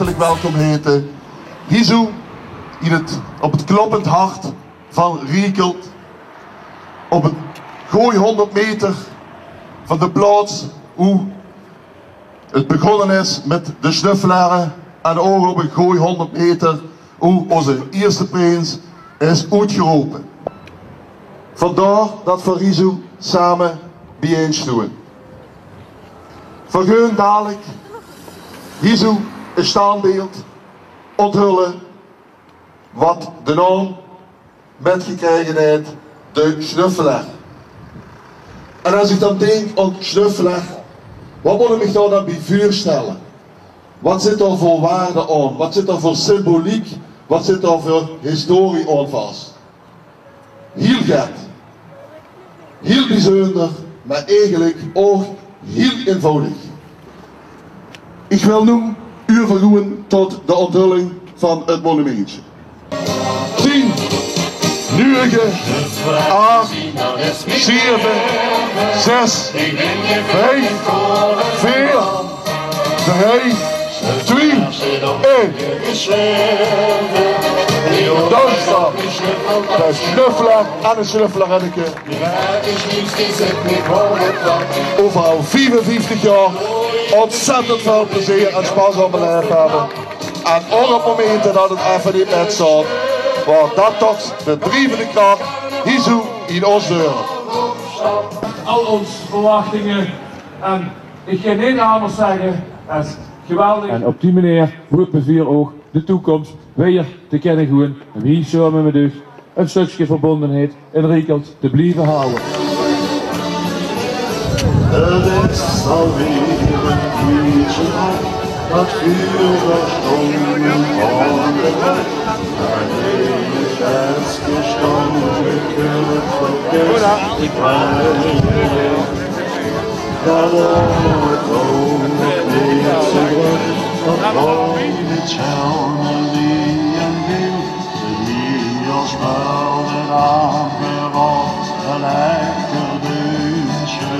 hartelijk welkom heten. Hier op het kloppend hart van Riekelt. Op het gooi 100 meter van de plaats hoe het begonnen is met de snuffelaren. En ook op het gooi 100 meter hoe onze eerste prins is uitgeroepen. Vandaar dat we Rizu samen bijeenstoen. We gaan dadelijk Rizu een standbeeld onthullen wat de naam met gekregen heeft, de snuffelaar. En als ik dan denk aan snuffelaar, wat moet ik me daar dan bij voorstellen? Wat zit er voor waarde aan? Wat zit er voor symboliek? Wat zit er voor historie aan vast? Heel gek. Heel bijzonder, maar eigenlijk ook heel eenvoudig. Ik wil nu overgaan tot de onthulling van het monumentje. 10, 9, 8, 7, 6, 5, 4, 3, 2, 1. Daar staat de snuffelaar en de snuffelaarenneke. Overal 55 jaar ontzettend veel plezier en spaas aan beleefd hebben. En ook op momenten dat het even niet net staat, waar dat toch de drijvende kracht hier zo in ons deuren. Al onze verwachtingen en ik ga niet anders zeggen, het is geweldig. En op die manier hopen we ook de toekomst weer te kennen gaan en hier samen met u een stukje verbondenheid in Riekelt te blijven houden. Het is alweer een keertje lang, dat vuur verstommen van de weg. Maar is het gestanden, vergesst ik mij. Dat wordt ook weer terug, dat mooie tjouwen die een wind, die als muilen aangewacht, gelijk een deuntje.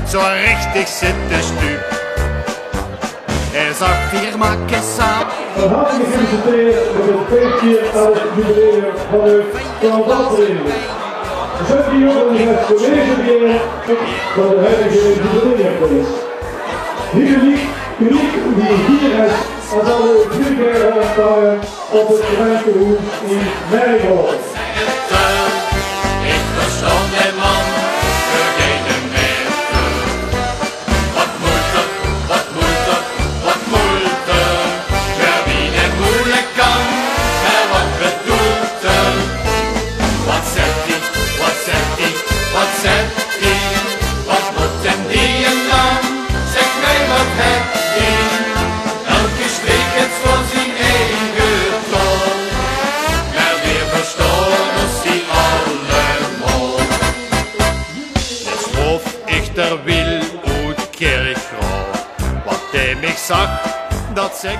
Zo richtig zit de stup. Er zag 4 makjes aan Van harte gefeliciteerd met het feestjarig jubileum van de carnavalsvereniging. We zullen hier ook nog eens collegebeheer van de huidige jubileumfeest. Hier uniek wie hier is als alle vuurwerkhoofdtuigen op het gemeentehoef in Nijmegen. Ik verstand de man, vergeet hem meer. Wat moeite, wat moeite, wat moeite. Wer wie het moeilijk kan, er wat bedoelt hem. Wat zegt hij, wat zegt hij, wat zegt hij? Wat moet hem die en dan? Zeg mij wat hebt hij? Elke streek het voor zijn eigen toon. Maar weer verstaan is die allemaal. Het hoofdichter wil uit Kerkgraaf. Wat hij mij zag, dat zeg ik.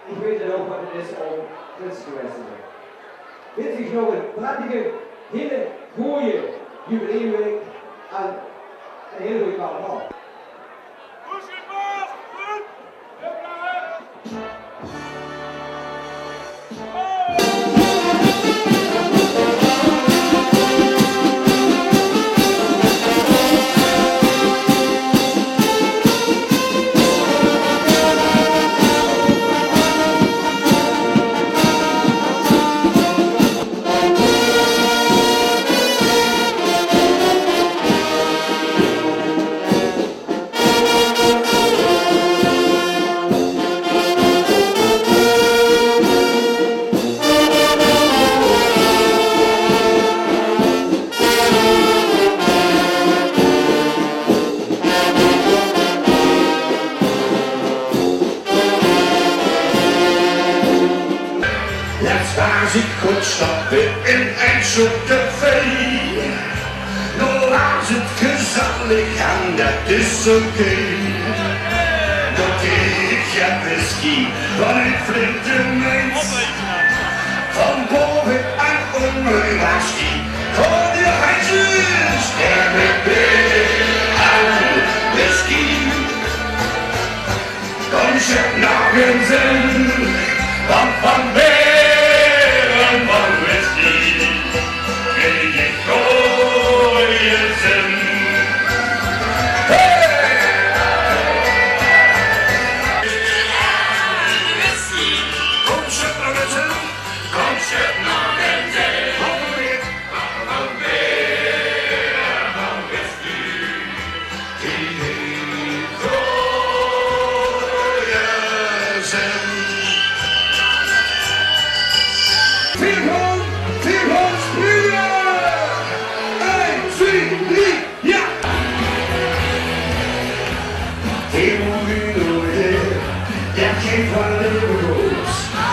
Ik weet dan ook wat het is om kunst geweest te zijn. Dit is nog een prachtige, hele goede jubileumweek en een hele goede carnaval. Jetzt war sie kurz stoppen in ein Schuttcafé. Nur war sie gesellig an, das ist okay. Doch ich hab Whisky von den Flintenmensch. Von Boven an mein Whisky, von dir heißes, der mit mir an Whisky. Komm, ich hab noch einen Sinn, von Bären, von Whisky, will ich neue Sinn.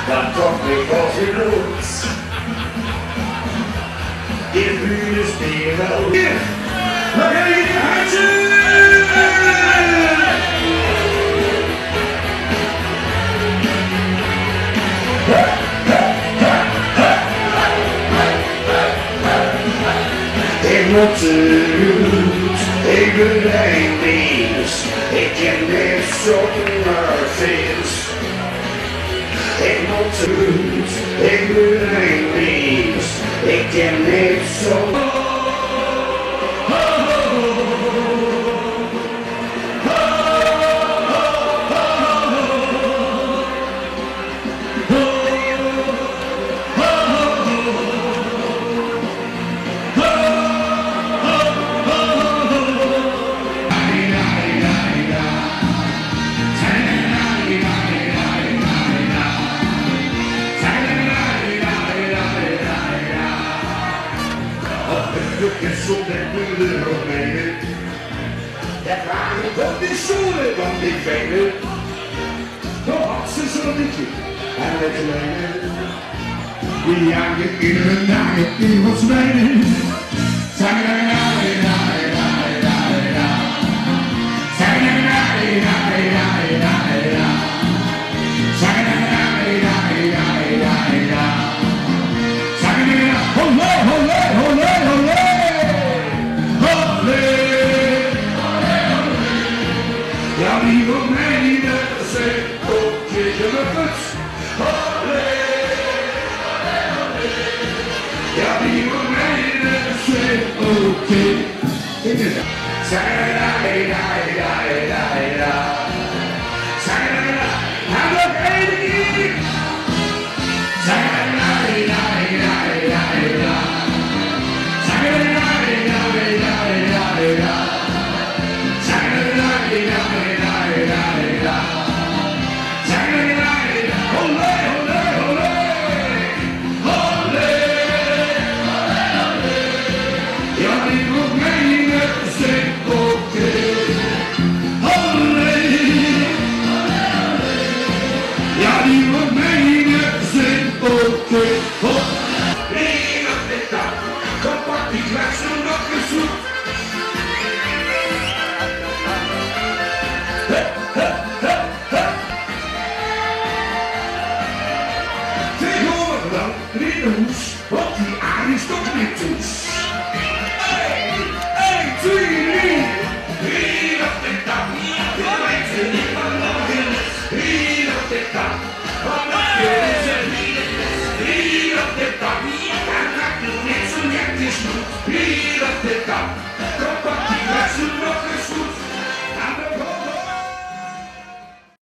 Dan komt ik als je loopt. Je buurt is weer wel weer. Maar ga je de hartje? Ik moet eruit, ik ben een mens. Ik ken niet zonder vis. Ik moet eruit, ik ben een mens. Ik ken niet zonder. Zo ben ik er nog mee. Ja, graag op die schoenen, want ik weet het. nog had ze zo'n liedje. En met z'n lijnen, die jagen iedere dag in wat zwijnen. Ja, die wil mij niet met z'n op tegen mijn put. Ja, die wil mij niet met z'n op tegen. En nog één keer. Wat die Aristoteles. 1, 2, 3. Hier op de dag.